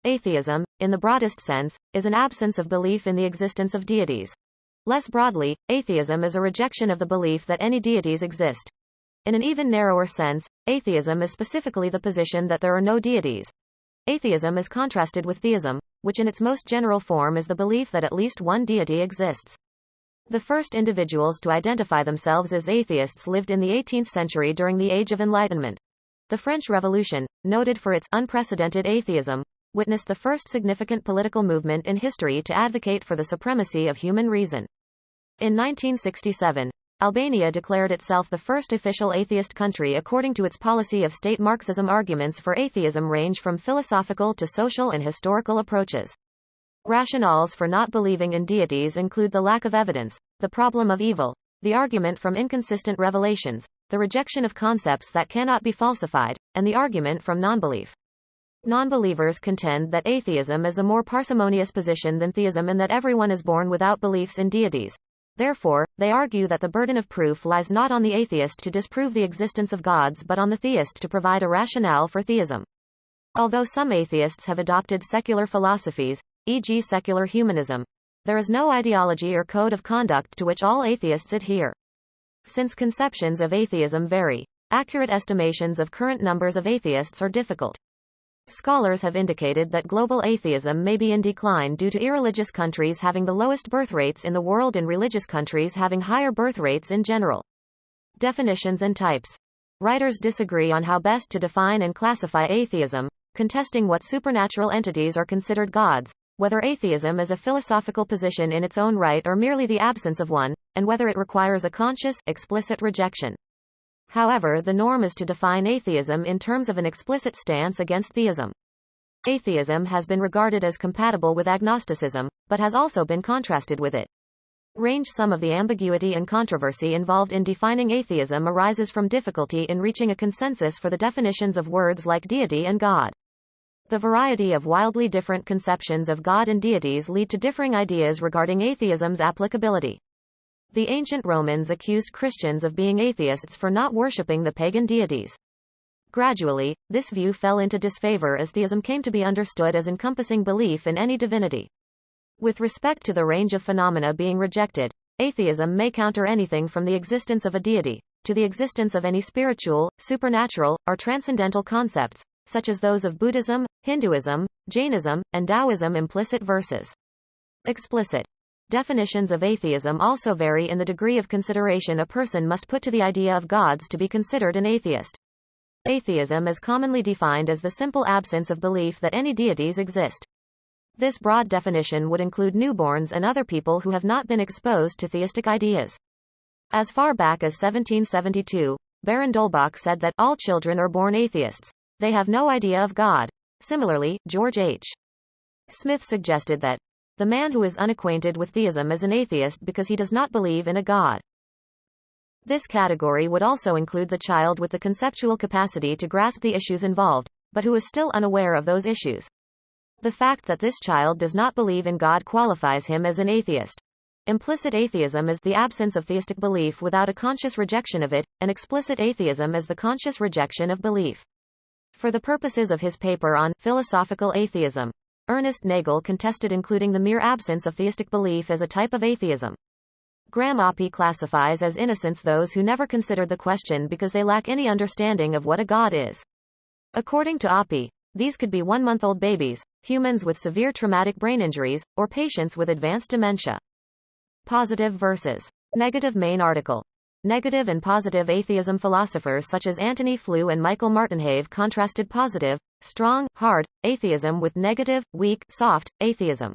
Atheism, in the broadest sense, is an absence of belief in the existence of deities. Less broadly, atheism is a rejection of the belief that any deities exist. In an even narrower sense, atheism is specifically the position that there are no deities. Atheism is contrasted with theism, which in its most general form is the belief that at least one deity exists. The first individuals to identify themselves as atheists lived in the 18th century during the Age of Enlightenment. The French Revolution, noted for its unprecedented atheism, witnessed the first significant political movement in history to advocate for the supremacy of human reason. In 1967, Albania declared itself the first official atheist country according to its policy of state Marxism. Arguments for atheism range from philosophical to social and historical approaches. Rationales for not believing in deities include the lack of evidence, the problem of evil, the argument from inconsistent revelations, the rejection of concepts that cannot be falsified, and the argument from nonbelief. Nonbelievers contend that atheism is a more parsimonious position than theism and that everyone is born without beliefs in deities. Therefore, they argue that the burden of proof lies not on the atheist to disprove the existence of gods but on the theist to provide a rationale for theism. Although some atheists have adopted secular philosophies, e.g. secular humanism, there is no ideology or code of conduct to which all atheists adhere. Since conceptions of atheism vary, accurate estimations of current numbers of atheists are difficult. Scholars have indicated that global atheism may be in decline due to irreligious countries having the lowest birth rates in the world and religious countries having higher birth rates in general. Definitions and types. Writers disagree on how best to define and classify atheism, contesting what supernatural entities are considered gods, whether atheism is a philosophical position in its own right or merely the absence of one, and whether it requires a conscious, explicit rejection. However, the norm is to define atheism in terms of an explicit stance against theism. Atheism has been regarded as compatible with agnosticism, but has also been contrasted with it. Some of the ambiguity and controversy involved in defining atheism arises from difficulty in reaching a consensus for the definitions of words like deity and God. The variety of wildly different conceptions of God and deities lead to differing ideas regarding atheism's applicability. The ancient Romans accused Christians of being atheists for not worshipping the pagan deities. Gradually, this view fell into disfavor as theism came to be understood as encompassing belief in any divinity. With respect to the range of phenomena being rejected, atheism may counter anything from the existence of a deity, to the existence of any spiritual, supernatural, or transcendental concepts, such as those of Buddhism, Hinduism, Jainism, and Taoism. Implicit versus explicit definitions of atheism also vary in the degree of consideration a person must put to the idea of gods to be considered an atheist. Atheism is commonly defined as the simple absence of belief that any deities exist. This broad definition would include newborns and other people who have not been exposed to theistic ideas. As far back as 1772, Baron d'Holbach said that all children are born atheists. They have no idea of God. Similarly, George H. Smith suggested that the man who is unacquainted with theism is an atheist because he does not believe in a God. This category would also include the child with the conceptual capacity to grasp the issues involved, but who is still unaware of those issues. The fact that this child does not believe in God qualifies him as an atheist. Implicit atheism is the absence of theistic belief without a conscious rejection of it, and explicit atheism is the conscious rejection of belief. For the purposes of his paper on philosophical atheism, Ernest Nagel contested including the mere absence of theistic belief as a type of atheism. Graham Oppy classifies as innocents those who never considered the question because they lack any understanding of what a god is. According to Oppy, these could be one-month-old babies, humans with severe traumatic brain injuries, or patients with advanced dementia. Positive versus negative. Main article. Negative and positive atheism. Philosophers such as Antony Flew and Michael Martinhave contrasted positive, strong, hard, atheism with negative, weak, soft, atheism.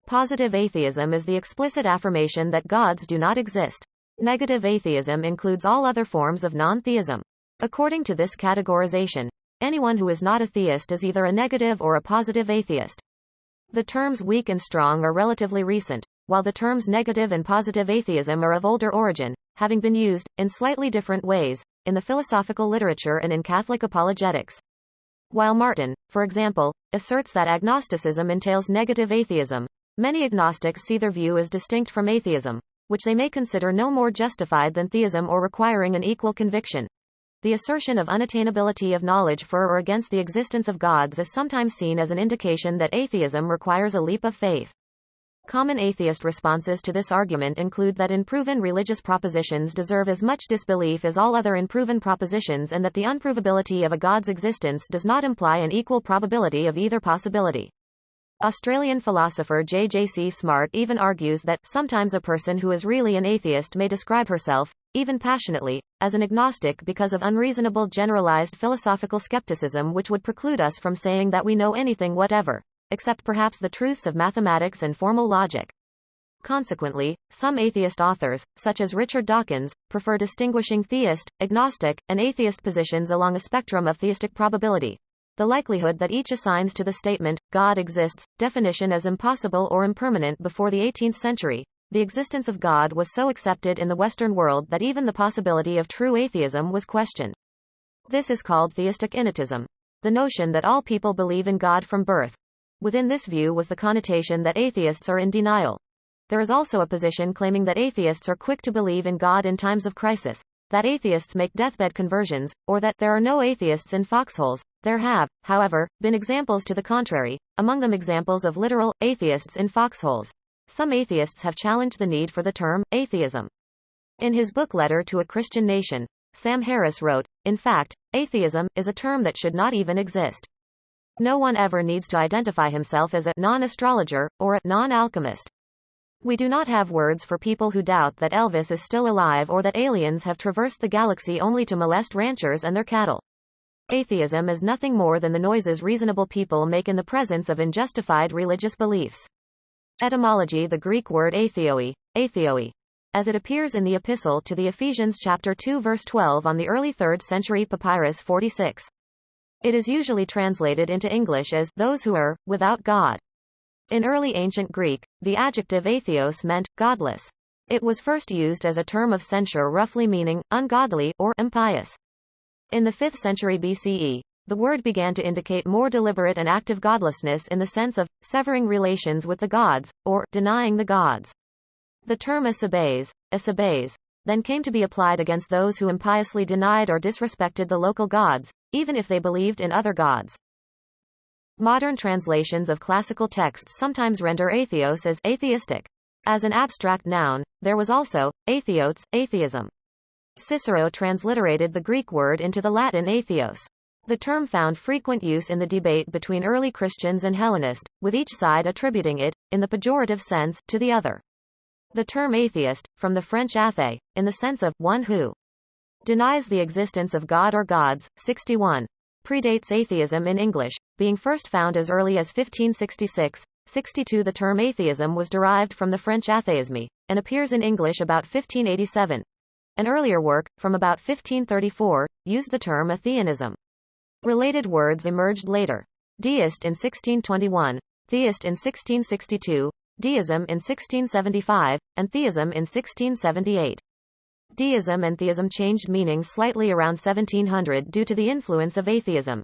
Positive atheism is the explicit affirmation that gods do not exist. Negative atheism includes all other forms of non-theism. According to this categorization, anyone who is not a theist is either a negative or a positive atheist. The terms weak and strong are relatively recent, while the terms negative and positive atheism are of older origin, having been used, in slightly different ways, in the philosophical literature and in Catholic apologetics. While Martin, for example, asserts that agnosticism entails negative atheism, many agnostics see their view as distinct from atheism, which they may consider no more justified than theism or requiring an equal conviction. The assertion of unattainability of knowledge for or against the existence of gods is sometimes seen as an indication that atheism requires a leap of faith. Common atheist responses to this argument include that unproven religious propositions deserve as much disbelief as all other unproven propositions, and that the unprovability of a god's existence does not imply an equal probability of either possibility. Australian philosopher J.J.C. Smart even argues that sometimes a person who is really an atheist may describe herself, even passionately, as an agnostic because of unreasonable generalized philosophical skepticism which would preclude us from saying that we know anything whatever, except perhaps the truths of mathematics and formal logic. Consequently, some atheist authors, such as Richard Dawkins, prefer distinguishing theist, agnostic, and atheist positions along a spectrum of theistic probability. The likelihood that each assigns to the statement, God exists, definition as impossible or impermanent before the 18th century. The existence of God was so accepted in the Western world that even the possibility of true atheism was questioned. This is called theistic innatism. The notion that all people believe in God from birth. Within this view was the connotation that atheists are in denial. There is also a position claiming that atheists are quick to believe in God in times of crisis, that atheists make deathbed conversions, or that there are no atheists in foxholes. There have, however, been examples to the contrary, among them examples of literal atheists in foxholes. Some atheists have challenged the need for the term atheism. In his book Letter to a Christian Nation, Sam Harris wrote, "In fact, atheism is a term that should not even exist. No one ever needs to identify himself as a non-astrologer or a non-alchemist. We do not have words for people who doubt that Elvis is still alive or that aliens have traversed the galaxy only to molest ranchers and their cattle. Atheism is nothing more than the noises reasonable people make in the presence of unjustified religious beliefs." Etymology: the Greek word atheoi, as it appears in the Epistle to the Ephesians chapter 2 verse 12 on the early 3rd century papyrus 46. It is usually translated into English as those who are without God. In early ancient Greek, the adjective atheos meant godless. It was first used as a term of censure roughly meaning ungodly or impious. In the 5th century BCE, the word began to indicate more deliberate and active godlessness in the sense of severing relations with the gods, or denying the gods. The term asebes, then came to be applied against those who impiously denied or disrespected the local gods, even if they believed in other gods. Modern translations of classical texts sometimes render atheos as atheistic. As an abstract noun, there was also atheotes, atheism. Cicero transliterated the Greek word into the Latin atheos. The term found frequent use in the debate between early Christians and Hellenists, with each side attributing it, in the pejorative sense, to the other. The term atheist, from the French athée, in the sense of one who denies the existence of God or gods, 61, predates atheism in English, being first found as early as 1566. 62 The term atheism was derived from the French athéisme, and appears in English about 1587. An earlier work, from about 1534, used the term atheism. Related words emerged later. Deist in 1621, theist in 1662, deism in 1675, and theism in 1678. Deism and theism changed meanings slightly around 1700 due to the influence of atheism.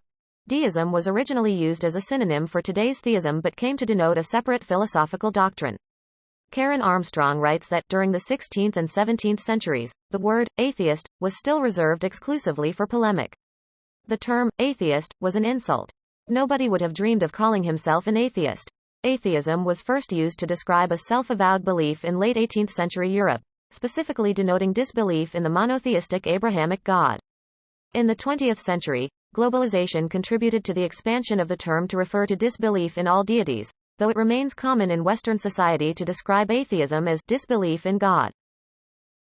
Deism was originally used as a synonym for today's theism but came to denote a separate philosophical doctrine. Karen Armstrong writes that, during the 16th and 17th centuries, the word atheist was still reserved exclusively for polemic. The term atheist was an insult. Nobody would have dreamed of calling himself an atheist. Atheism was first used to describe a self-avowed belief in late 18th century Europe, specifically denoting disbelief in the monotheistic Abrahamic God. In the 20th century, globalization contributed to the expansion of the term to refer to disbelief in all deities, though it remains common in Western society to describe atheism as disbelief in God.